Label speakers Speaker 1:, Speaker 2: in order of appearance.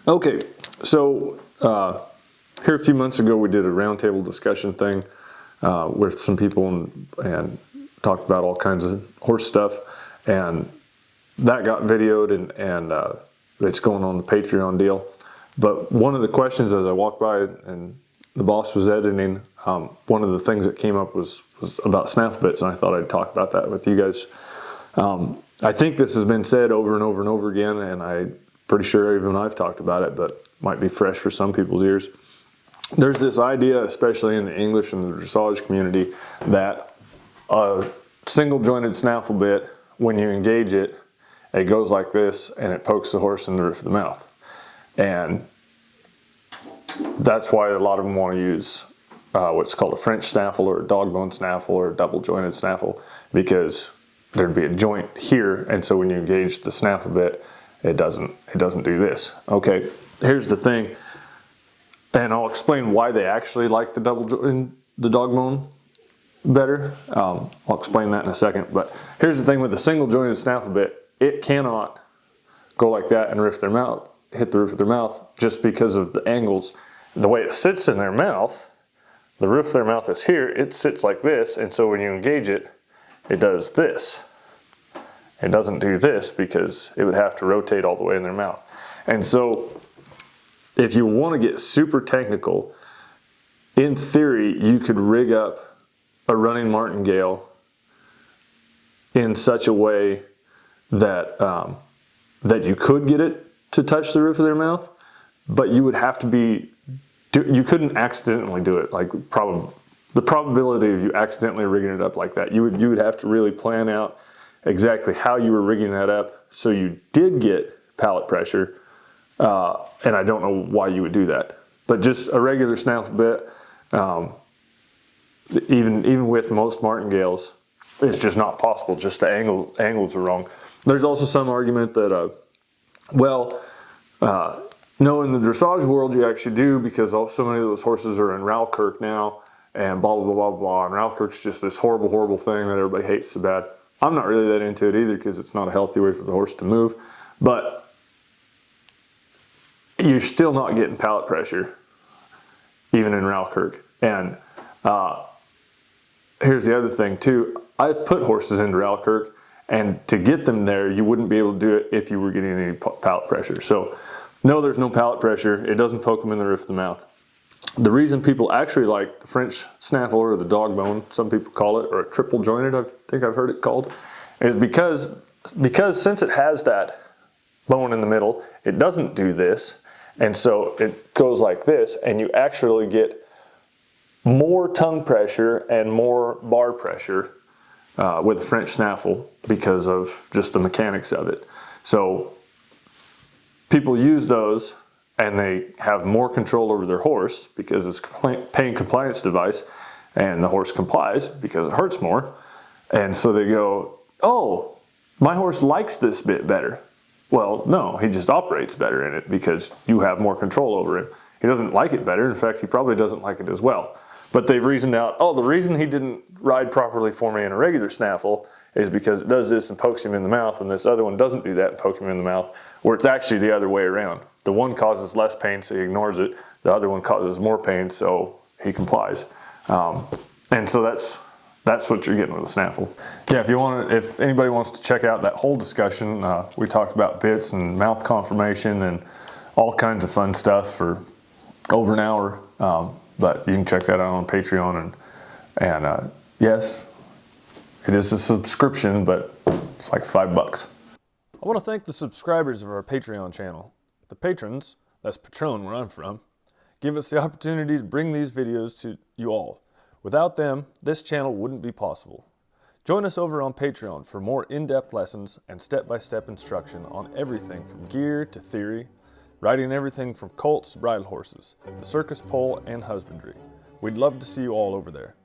Speaker 1: Okay, so here a few months ago we did a roundtable discussion thing with some people and talked about all kinds of horse stuff, and that got videoed and it's going on the Patreon deal. But one of the questions as I walked by and the boss was editing, one of the things that came up was about snaffle bits, and I thought I'd talk about that with you guys. I think this has been said over and over and over again, and I'm pretty sure even I've talked about it, but might be fresh for some people's ears. There's this idea, especially in the English and the dressage community, that a single jointed snaffle bit, when you engage it, it goes like this and it pokes the horse in the roof of the mouth. And that's why a lot of them want to use what's called a French snaffle or a dog bone snaffle or a double jointed snaffle, because there'd be a joint here, and so when you engage the snaffle bit, it doesn't do this. Okay, here's the thing, and I'll explain why they actually like the dog bone better. I'll explain that in a second, but here's the thing with the single jointed snaffle bit, it cannot go like that and hit the roof of their mouth, just because of the angles. The way it sits in their mouth, the roof of their mouth is here, it sits like this, and so when you engage it, it does this. It doesn't do this because it would have to rotate all the way in their mouth. And so if you want to get super technical, in theory, you could rig up a running martingale in such a way that that you could get it to touch the roof of their mouth, but you would have to you couldn't accidentally do it. Like the probability of you accidentally rigging it up like that, you would have to really plan out exactly how you were rigging that up so you did get palate pressure, and I don't know why you would do that. But just a regular snaffle bit, even with most martingales, it's just not possible. Just the angles are wrong. There's also some argument that, no, in the dressage world you actually do, because so many of those horses are in Ralkirk now, and blah, blah, blah, blah, and Ralkirk's just this horrible, horrible thing that everybody hates so bad. I'm not really that into it either, because it's not a healthy way for the horse to move, but you're still not getting palate pressure, even in Ralkirk. And here's the other thing too, I've put horses into Ralkirk, and to get them there, you wouldn't be able to do it if you were getting any palate pressure. So no, there's no palate pressure. It doesn't poke them in the roof of the mouth. The reason people actually like the French snaffle or the dog bone, some people call it, or a triple jointed, I think I've heard it called, is because since it has that bone in the middle, it doesn't do this, and so it goes like this, and you actually get more tongue pressure and more bar pressure with the French snaffle because of just the mechanics of it. So people use those, and they have more control over their horse because it's a pain compliance device, and the horse complies because it hurts more. And so they go, oh, my horse likes this bit better. Well, no, he just operates better in it because you have more control over him. He doesn't like it better. In fact, he probably doesn't like it as well. But they've reasoned out, oh, the reason he didn't ride properly for me in a regular snaffle is because it does this and pokes him in the mouth, and this other one doesn't do that and poke him in the mouth, where it's actually the other way around. The one causes less pain, so he ignores it. The other one causes more pain, so he complies. And so that's what you're getting with a snaffle. Yeah, if anybody wants to check out that whole discussion, we talked about bits and mouth conformation and all kinds of fun stuff for over an hour. But you can check that out on Patreon, and yes, it is a subscription, but it's like $5. I want to thank the subscribers of our Patreon channel. The patrons, that's Patron where I'm from, give us the opportunity to bring these videos to you all. Without them, this channel wouldn't be possible. Join us over on Patreon for more in-depth lessons and step-by-step instruction on everything from gear to theory, riding everything from colts to bridle horses, the circus pole, and husbandry. We'd love to see you all over there.